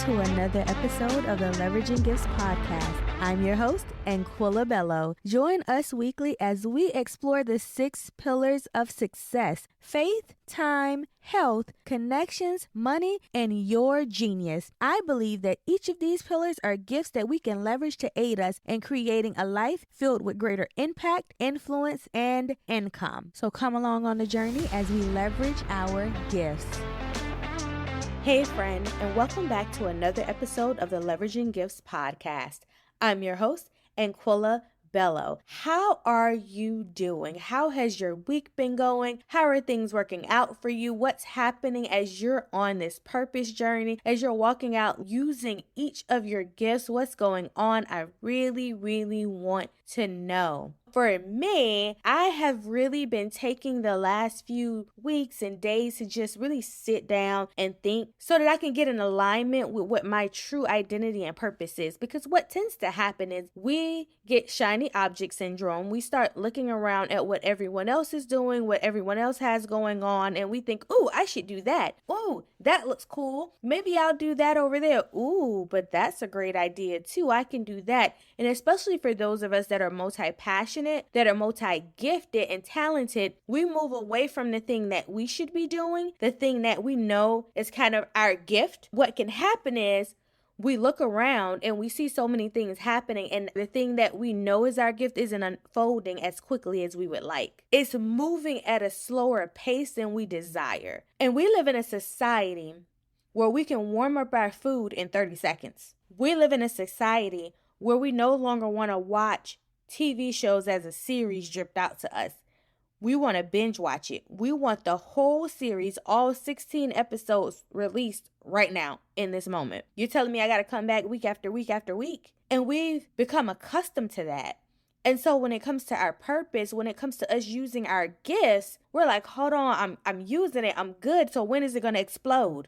to another episode of the Leveraging Gifts podcast. I'm your host, Anquilla. Join us weekly as we explore the 6 pillars of success: faith, time, health, connections, money, and your genius. I believe that each of these pillars are gifts that we can leverage to aid us in creating a life filled with greater impact, influence, and income. So come along on the journey as we leverage our gifts. Hey friend, and welcome back to another episode of the Leveraging Gifts podcast. I'm your host, Anquilla. How are you doing? How has your week been going? How are things working out for you? What's happening as you're on this purpose journey, as you're walking out using each of your gifts? What's going on? I really want to know. For me, I have really been taking the last few weeks and days to just really sit down and think so that I can get in alignment with what my true identity and purpose is. Because what tends to happen is we get shiny object syndrome. We start looking around at what everyone else is doing, what everyone else has going on, and we think, ooh, I should do that. Ooh, that looks cool. Maybe I'll do that over there. Ooh, but that's a great idea too. I can do that. And especially for those of us that are multi-passionate, that are multi-gifted and talented, we move away from the thing that we should be doing, the thing that we know is kind of our gift. What can happen is we look around and we see so many things happening, and the thing that we know is our gift isn't unfolding as quickly as we would like. It's moving at a slower pace than we desire. And we live in a society where we can warm up our food in 30 seconds. We live in a society where we no longer want to watch TV shows as a series dripped out to us. We want to binge watch it. We want the whole series, all 16 episodes released right now in this moment. You're telling me I got to come back week after week after week? And we've become accustomed to that. And so when it comes to our purpose, when it comes to us using our gifts, we're like, hold on, I'm using it. I'm good. So when is it going to explode?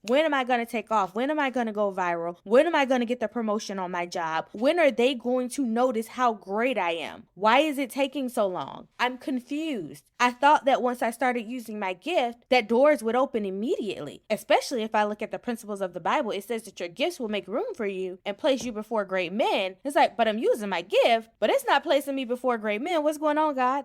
When am I going to take off? When am I going to go viral? When am I going to get the promotion on my job? When are they going to notice how great I am? Why is it taking so long? I'm confused. I thought that once I started using my gift, that doors would open immediately. Especially if I look at the principles of the Bible, it says that your gifts will make room for you and place you before great men. It's like, but I'm using my gift, but it's not placing me before great men. What's going on, God?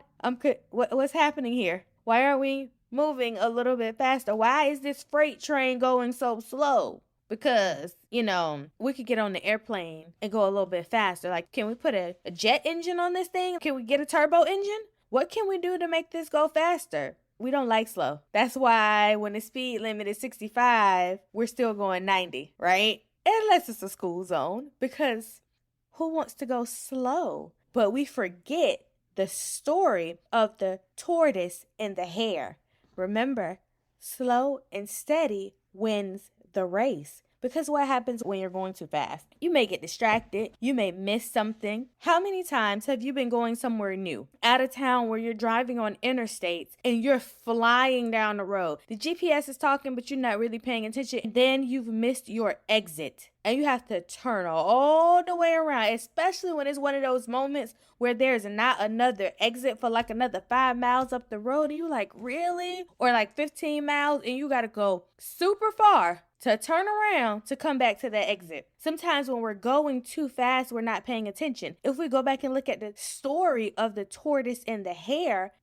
What's happening here? Why are we moving a little bit faster? Why is this freight train going so slow? Because, we could get on the airplane and go a little bit faster. Like, can we put a jet engine on this thing? Can we get a turbo engine? What can we do to make this go faster? We don't like slow. That's why when the speed limit is 65, we're still going 90, right? Unless it's a school zone, because who wants to go slow? But we forget the story of the tortoise and the hare. Remember, slow and steady wins the race. Because what happens when you're going too fast? You may get distracted. You may miss something. How many times have you been going somewhere new, out of town, where you're driving on interstates and you're flying down the road? The GPS is talking, but you're not really paying attention. And then you've missed your exit and you have to turn all the way around, especially when it's one of those moments where there's not another exit for like another 5 miles up the road. And you're like, really? Or like 15 miles and you got to go super far to turn around to come back to that exit. Sometimes when we're going too fast, we're not paying attention. If we go back and look at the story of the tortoise and the hare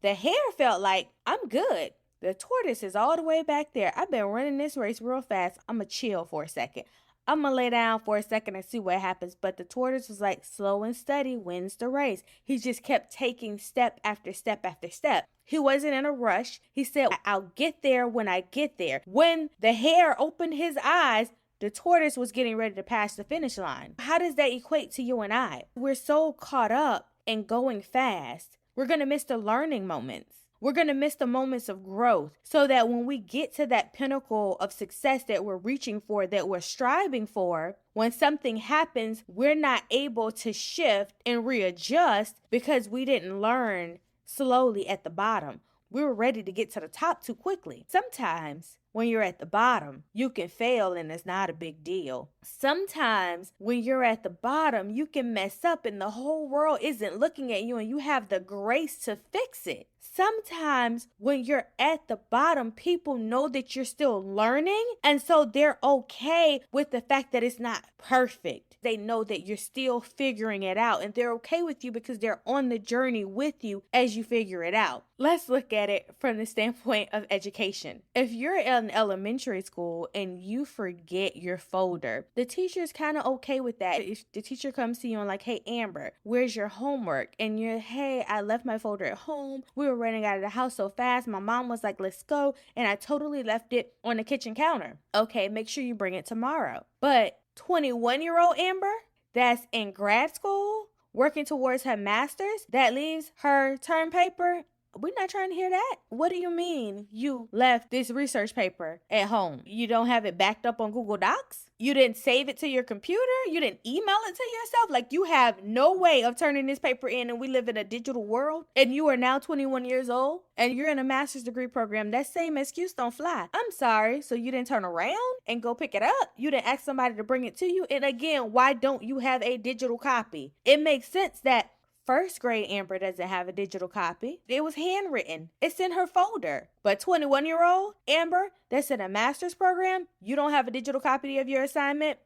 felt like, I'm good. The tortoise is all the way back there. I've been running this race real fast. I'm going to chill for a second. I'm going to lay down for a second and see what happens. But the tortoise was like, slow and steady wins the race. He just kept taking step after step after step. He wasn't in a rush. He said, I'll get there when I get there. When the hare opened his eyes, the tortoise was getting ready to pass the finish line. How does that equate to you and I? We're so caught up in going fast. We're going to miss the learning moments. We're going to miss the moments of growth, so that when we get to that pinnacle of success that we're reaching for, that we're striving for, when something happens, we're not able to shift and readjust because we didn't learn slowly at the bottom. We were ready to get to the top too quickly. Sometimes when you're at the bottom, you can fail and it's not a big deal. Sometimes when you're at the bottom, you can mess up and the whole world isn't looking at you and you have the grace to fix it. Sometimes when you're at the bottom, people know that you're still learning, and so they're okay with the fact that it's not perfect. They know that you're still figuring it out, and they're okay with you because they're on the journey with you as you figure it out. Let's look at it from the standpoint of education. If you're in elementary school and you forget your folder, the teacher's kind of okay with that. If the teacher comes to you and like, hey, Amber, where's your homework? And you're, hey, I left my folder at home. We were running out of the house so fast. My mom was like, let's go. And I totally left it on the kitchen counter. Okay, make sure you bring it tomorrow. But 21-year-old Amber that's in grad school working towards her master's that leaves her term paper, we're not trying to hear that. What do you mean you left this research paper at home? You don't have it backed up on Google Docs? You didn't save it to your computer? You didn't email it to yourself? Like, you have no way of turning this paper in, and we live in a digital world, and you are now 21 years old and you're in a master's degree program. That same excuse don't fly. I'm sorry. So you didn't turn around and go pick it up? You didn't ask somebody to bring it to you? And again, why don't you have a digital copy? It makes sense that first grade Amber doesn't have a digital copy. It was handwritten. It's in her folder. But 21-year-old Amber that's in a master's program, you don't have a digital copy of your assignment?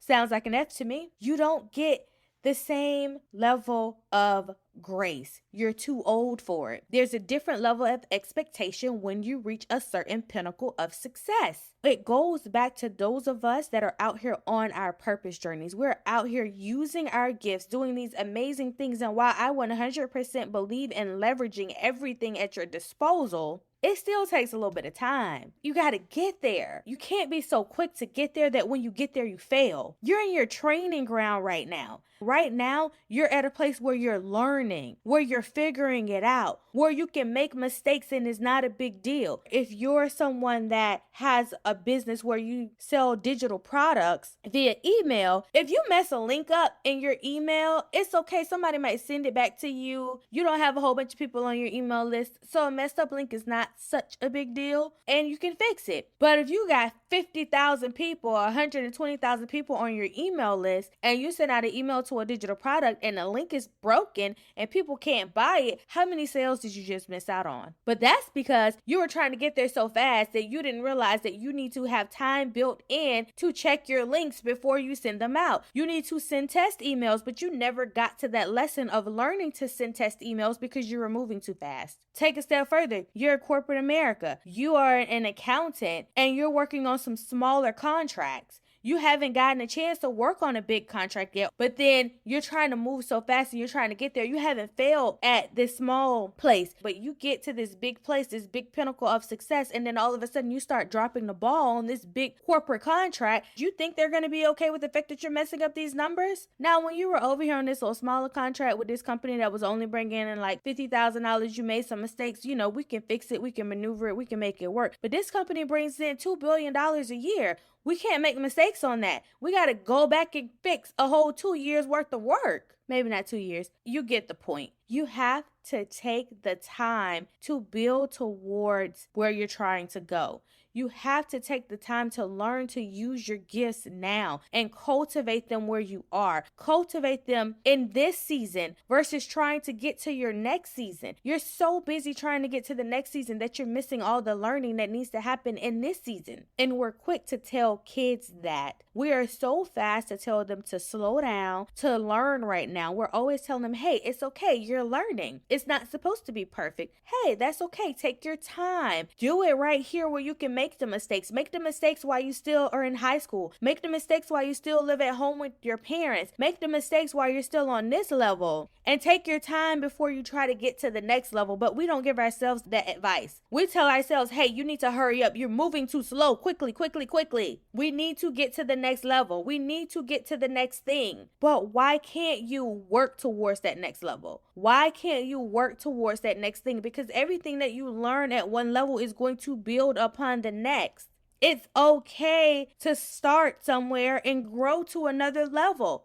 Sounds like an F to me. You don't get the same level of grace. You're too old for it. There's a different level of expectation when you reach a certain pinnacle of success. It goes back to those of us that are out here on our purpose journeys. We're out here using our gifts, doing these amazing things. And while I 100% believe in leveraging everything at your disposal, it still takes a little bit of time. You got to get there. You can't be so quick to get there that when you get there, you fail. You're in your training ground right now. Right now, you're at a place where you're learning, where you're figuring it out, where you can make mistakes and it's not a big deal. If you're someone that has a business where you sell digital products via email, if you mess a link up in your email, it's okay. Somebody might send it back to you. You don't have a whole bunch of people on your email list, so a messed up link is not such a big deal and you can fix it. But if you got 50,000 people or 120,000 people on your email list and you send out an email to a digital product and the link is broken and people can't buy it, how many sales did you just miss out on? But that's because you were trying to get there so fast that you didn't realize that you need to have time built in to check your links before you send them out. You need to send test emails, but you never got to that lesson of learning to send test emails because you were moving too fast. Take a step further. You're in corporate America. You are an accountant and you're working on some smaller contracts. You haven't gotten a chance to work on a big contract yet, but then you're trying to move so fast and you're trying to get there. You haven't failed at this small place, but you get to this big place, this big pinnacle of success, and then all of a sudden you start dropping the ball on this big corporate contract. You think they're going to be okay with the fact that you're messing up these numbers? Now, when you were over here on this little smaller contract with this company that was only bringing in like $50,000, you made some mistakes. You know, we can fix it, we can maneuver it, we can make it work. But this company brings in $2 billion a year. We can't make mistakes on that. We got to go back and fix a whole 2 years worth of work. Maybe not 2 years. You get the point. You have to take the time to build towards where you're trying to go. You have to take the time to learn to use your gifts now and cultivate them where you are. Cultivate them in this season versus trying to get to your next season. You're so busy trying to get to the next season that you're missing all the learning that needs to happen in this season. And we're quick to tell kids that. We are so fast to tell them to slow down, to learn right now. We're always telling them, hey, it's okay. You're learning. It's not supposed to be perfect. Hey, that's okay. Take your time. Do it right here where you can make the mistakes. Make the mistakes while you still are in high school. Make the mistakes while you still live at home with your parents. Make the mistakes while you're still on this level. And take your time before you try to get to the next level. But we don't give ourselves that advice. We tell ourselves, hey, you need to hurry up. You're moving too slow. Quickly, quickly, quickly. We need to get to the next level. We need to get to the next thing. But why can't you work towards that next level? Why can't you work towards that next thing? Because everything that you learn at one level is going to build upon the next. It's okay to start somewhere and grow to another level.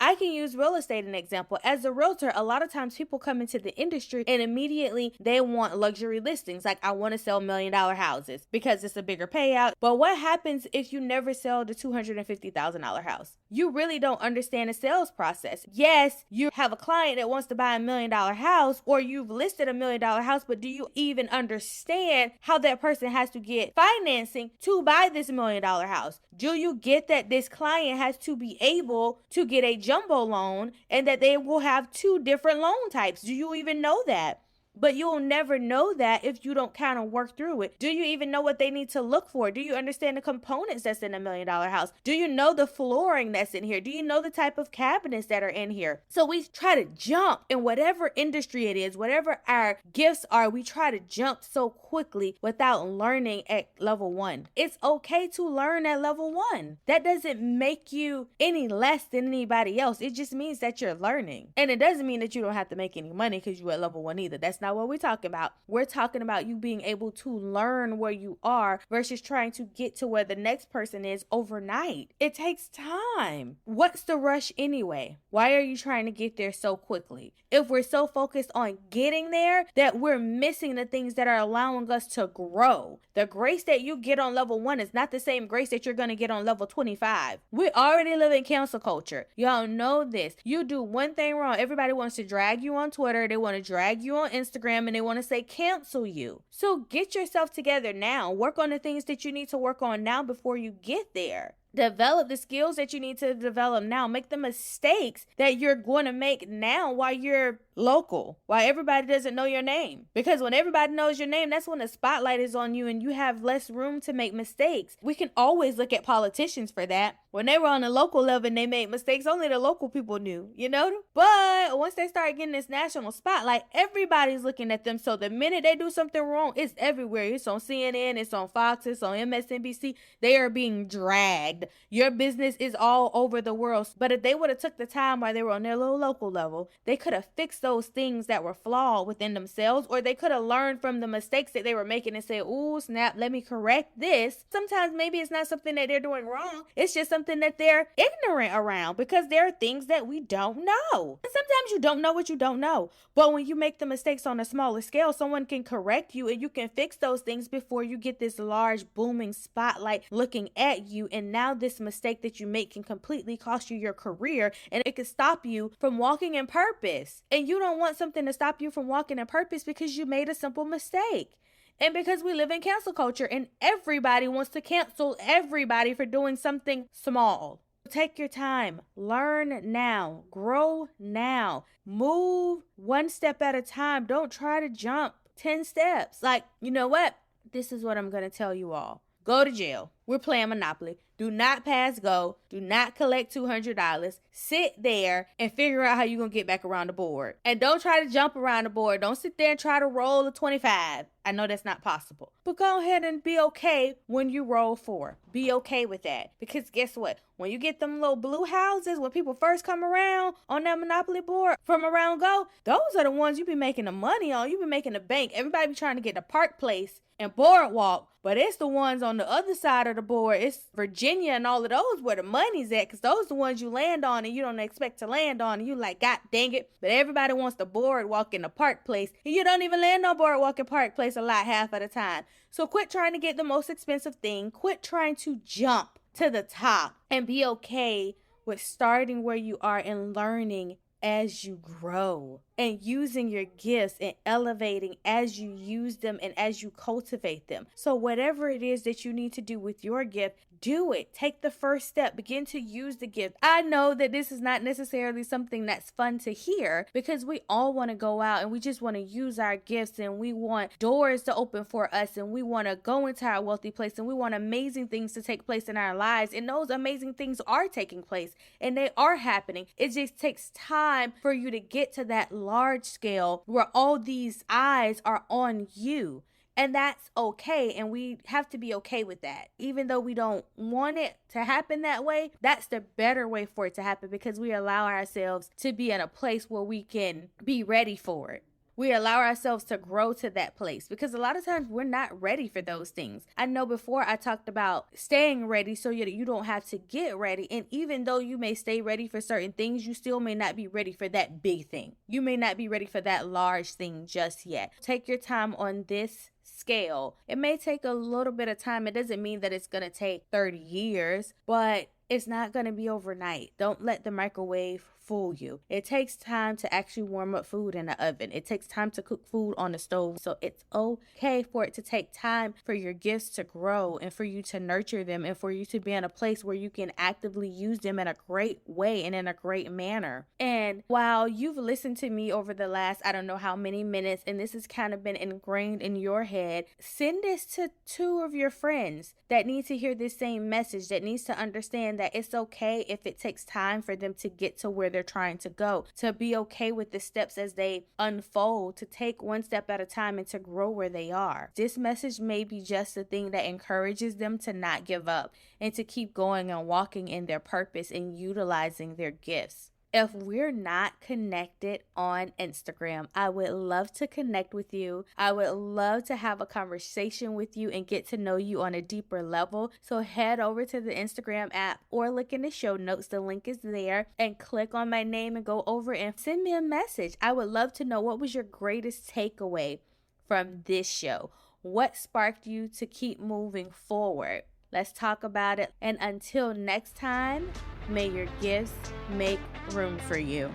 I can use real estate as an example. As a realtor, a lot of times people come into the industry and immediately they want luxury listings. Like, I want to sell $1 million houses because it's a bigger payout. But what happens if you never sell the $250,000 house? You really don't understand the sales process. Yes, you have a client that wants to buy $1 million house, or you've listed $1 million house, but do you even understand how that person has to get financing to buy this $1 million house? Do you get that this client has to be able to get a jumbo loan and that they will have two different loan types? Do you even know that? But you'll never know that if you don't kind of work through it. Do you even know what they need to look for? Do you understand the components that's in $1 million house? Do you know the flooring that's in here? Do you know the type of cabinets that are in here? So we try to jump in whatever industry it is, whatever our gifts are, we try to jump so quickly without learning at level 1. It's okay to learn at level 1. That doesn't make you any less than anybody else. It just means that you're learning. And it doesn't mean that you don't have to make any money because you're at level 1 either. That's not what we're talking about. We're talking about you being able to learn where you are versus trying to get to where the next person is overnight. It takes time. What's the rush anyway? Why are you trying to get there so quickly? If we're so focused on getting there that we're missing the things that are allowing us to grow. The grace that you get on level 1 is not the same grace that you're going to get on level 25. We already live in cancel culture. Y'all know this. You do one thing wrong, everybody wants to drag you on Twitter, they want to drag you on Instagram, and they want to say cancel you. So get yourself together now. Work on the things that you need to work on now before you get there. Develop the skills that you need to develop now. Make the mistakes that you're going to make now while you're local, while everybody doesn't know your name. Because when everybody knows your name, that's when the spotlight is on you and you have less room to make mistakes. We can always look at politicians for that. When they were on the local level and they made mistakes, only the local people knew, you know? But once they start getting this national spotlight, everybody's looking at them. So the minute they do something wrong, it's everywhere. It's on CNN, it's on Fox, it's on MSNBC. They are being dragged. Your business is all over the world. But if they would have took the time while they were on their little local level, they could have fixed those things that were flawed within themselves, or they could have learned from the mistakes that they were making and said, ooh, snap, let me correct this. Sometimes maybe it's not something that they're doing wrong. It's just something that they're ignorant around, because there are things that we don't know. And sometimes you don't know what you don't know. But when you make the mistakes on a smaller scale, someone can correct you and you can fix those things before you get this large booming spotlight looking at you. And now this mistake that you make can completely cost you your career, and it could stop you from walking in purpose. And you don't want something to stop you from walking in purpose because you made a simple mistake. And because we live in cancel culture and everybody wants to cancel everybody for doing something small. Take your time, learn now, grow now, move one step at a time. Don't try to jump 10 steps. Like, you know what? This is what I'm going to tell you all. Go to jail. We're playing Monopoly. Do not pass go. Do not collect $200. Sit there and figure out how you're going to get back around the board. And don't try to jump around the board. Don't sit there and try to roll a 25. I know that's not possible. But go ahead and be okay when you roll 4. Be okay with that. Because guess what? When you get them little blue houses, when people first come around on that Monopoly board from around go, those are the ones you be making the money on. You be making the bank. Everybody be trying to get the Park Place and Boardwalk. But it's the ones on the other side of the board. It's Virginia and all of those where the money's at, because those are the ones you land on and you don't expect to land on. And you like, God dang it. But everybody wants the Boardwalk in the Park Place. And you don't even land on Boardwalk and Park Place a lot half of the time. So quit trying to get the most expensive thing. Quit trying to jump to the top, and be okay with starting where you are and learning as you grow, and using your gifts and elevating as you use them and as you cultivate them. So whatever it is that you need to do with your gift, do it. Take the first step. Begin to use the gift. I know that this is not necessarily something that's fun to hear, because we all want to go out and we just want to use our gifts, and we want doors to open for us, and we want to go into our wealthy place, and we want amazing things to take place in our lives. And those amazing things are taking place and they are happening. It just takes time for you to get to that large scale where all these eyes are on you. And that's okay. And we have to be okay with that. Even though we don't want it to happen that way, that's the better way for it to happen, because we allow ourselves to be in a place where we can be ready for it. We allow ourselves to grow to that place because a lot of times we're not ready for those things. I know before I talked about staying ready so that you don't have to get ready. And even though you may stay ready for certain things, you still may not be ready for that big thing. You may not be ready for that large thing just yet. Take your time on this scale. It may take a little bit of time. It doesn't mean that it's going to take 30 years, but it's not going to be overnight. Don't let the microwave fool you. It takes time to actually warm up food in the oven. It takes time to cook food on the stove. So it's okay for it to take time for your gifts to grow and for you to nurture them and for you to be in a place where you can actively use them in a great way and in a great manner. And while you've listened to me over the last, I don't know how many minutes, and this has kind of been ingrained in your head, send this to 2 of your friends that need to hear this same message, that needs to understand that it's okay if it takes time for them to get to where they're trying to go, to be okay with the steps as they unfold, to take one step at a time and to grow where they are. This message may be just the thing that encourages them to not give up and to keep going and walking in their purpose and utilizing their gifts. If we're not connected on Instagram, I would love to connect with you. I would love to have a conversation with you and get to know you on a deeper level. So head over to the Instagram app or look in the show notes. The link is there, and click on my name and go over and send me a message. I would love to know, what was your greatest takeaway from this show? What sparked you to keep moving forward? Let's talk about it. And until next time, may your gifts make room for you.